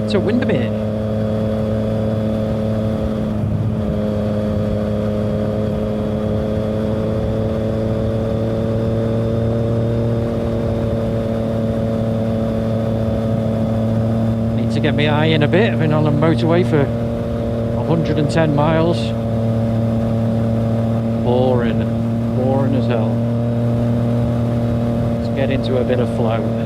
get to Windermere. Need to get my eye in a bit. I've been on the motorway for 110 miles. Boring as hell. Let's get into a bit of flow.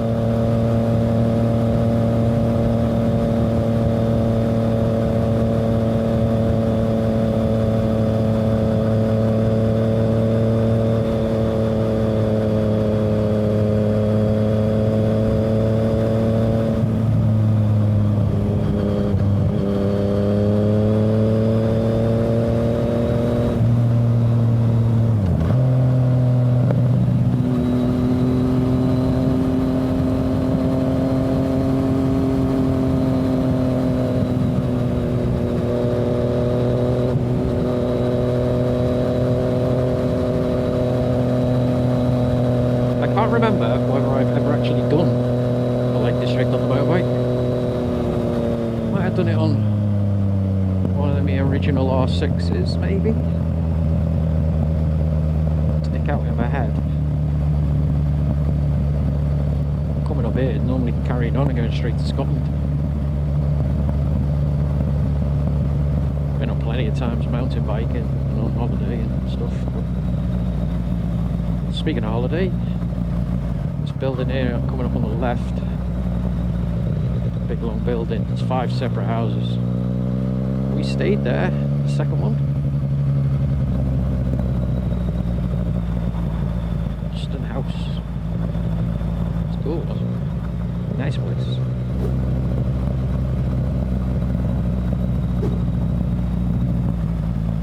Remember whether I've ever actually done a Lake District on the motorbike. Might have done it on one of the original R6s, maybe. Stick out in my head. Coming up here, normally carrying on and going straight to Scotland. Been on plenty of times mountain biking and on holiday and stuff. Speaking of holiday, building here coming up on the left, big long building. It's 5 separate houses. We stayed there, the second one. Just a house. It's cool, wasn't it? Nice place.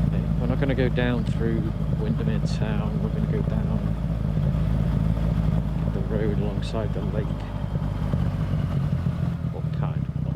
Okay, we're not going to go down through Windermere town. We're going to go down road alongside the lake. What kind of one?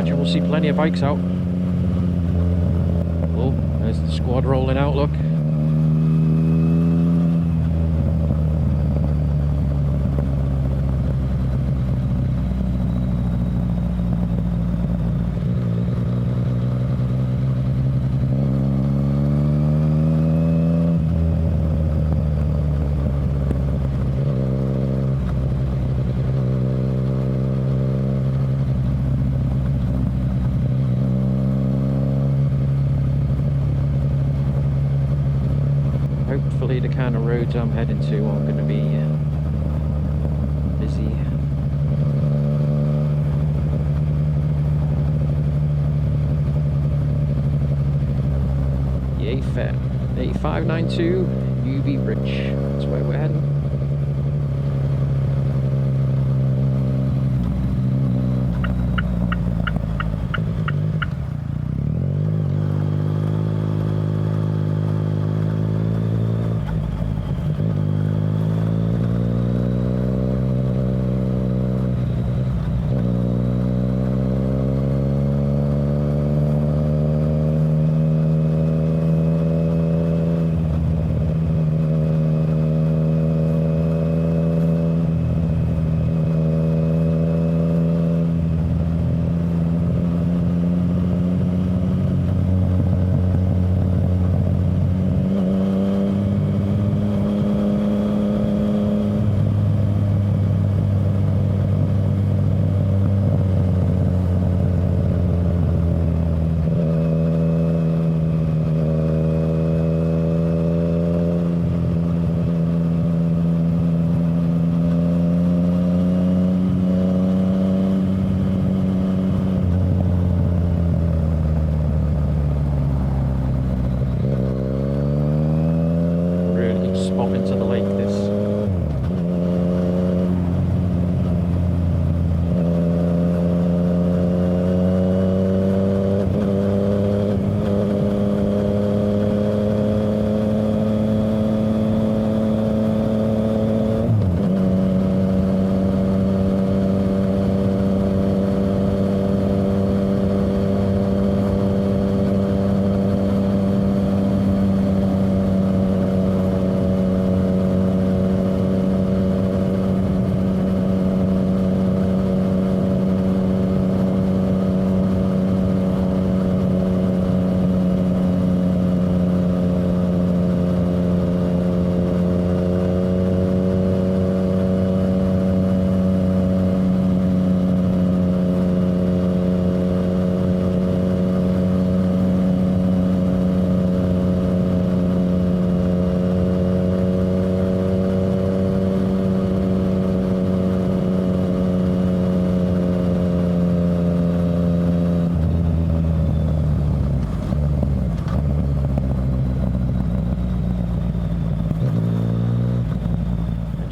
We'll see plenty of bikes out. Oh, there's the squad rolling out, look. Hopefully the kind of roads I'm heading to are going to be busy. Yay fair. 8592 UB Bridge. That's where we're heading.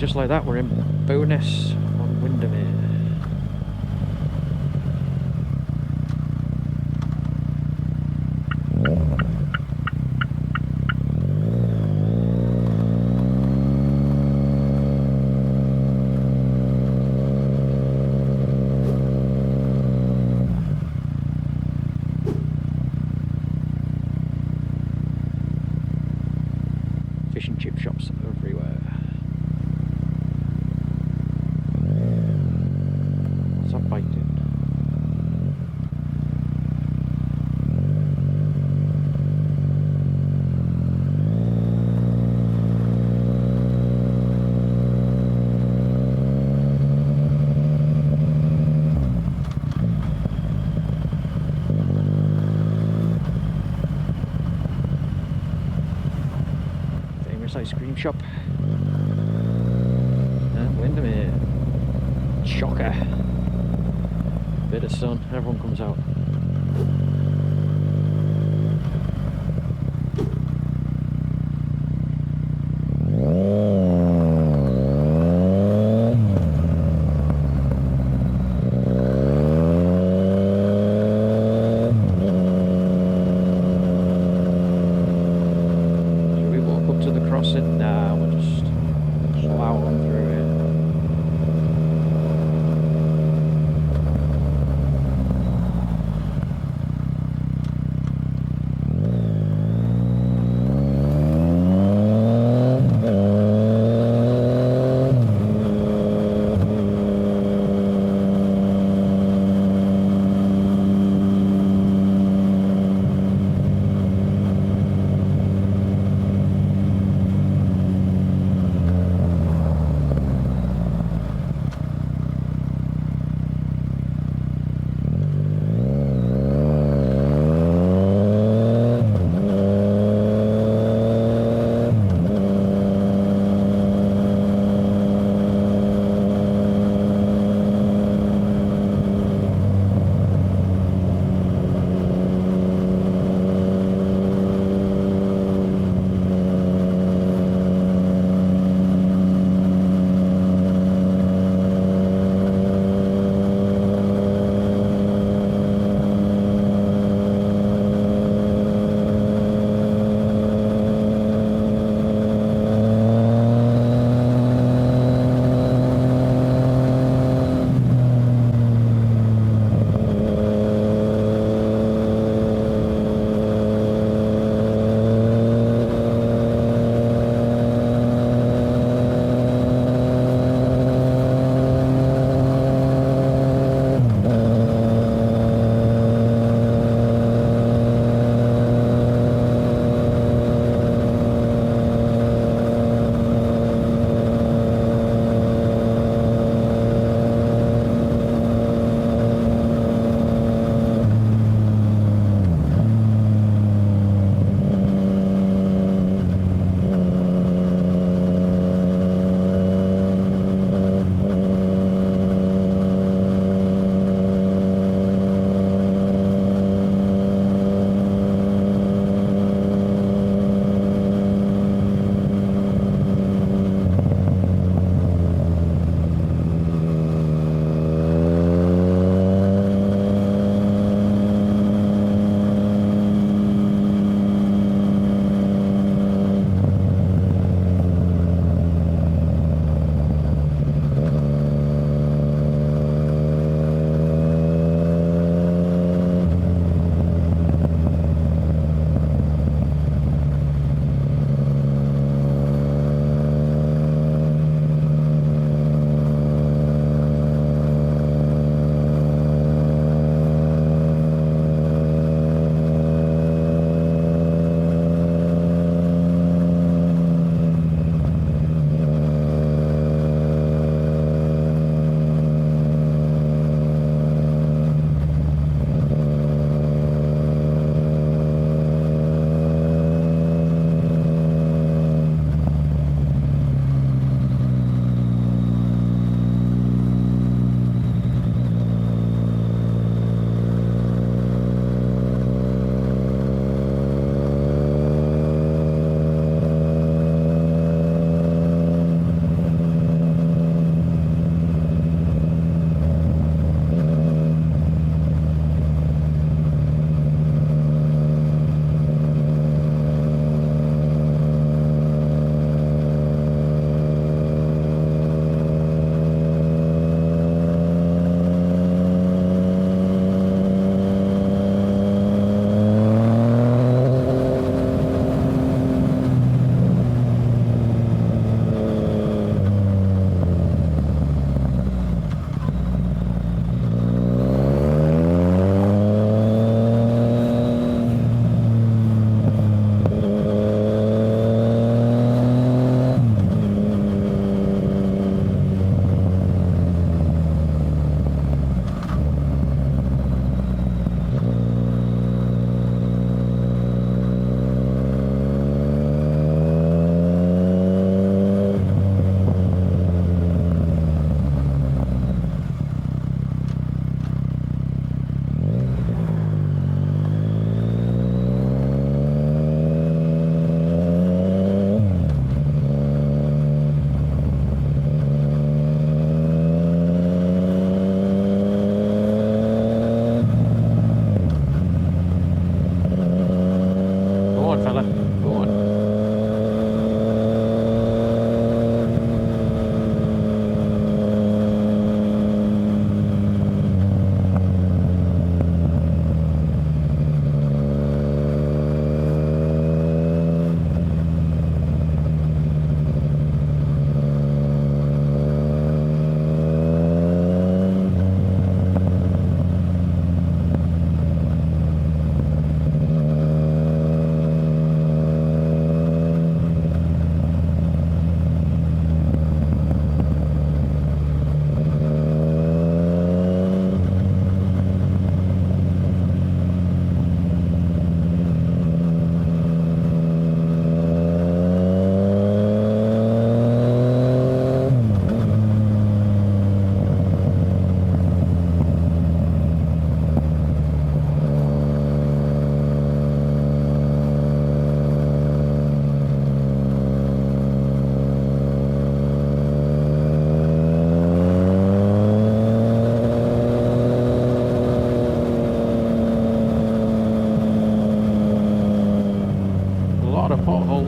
just like that, we're in Bowness on Windermere. Fish and chip shops everywhere. What's that bike doing? Famous ice cream shop. And Windermere. Shocker. Bit of sun, everyone comes out. Should we walk up to the crossing? Nah, we'll just plow on through it.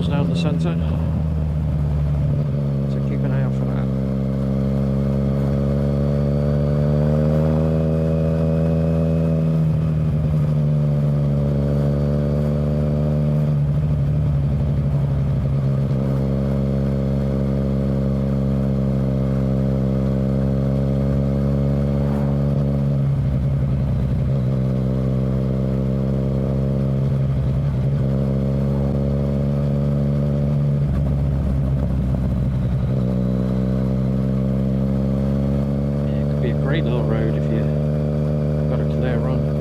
tunnels down the centre. So keep an eye out for that. Great little road if you've got a clear run.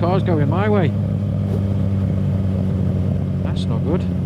car's going my way. That's not good.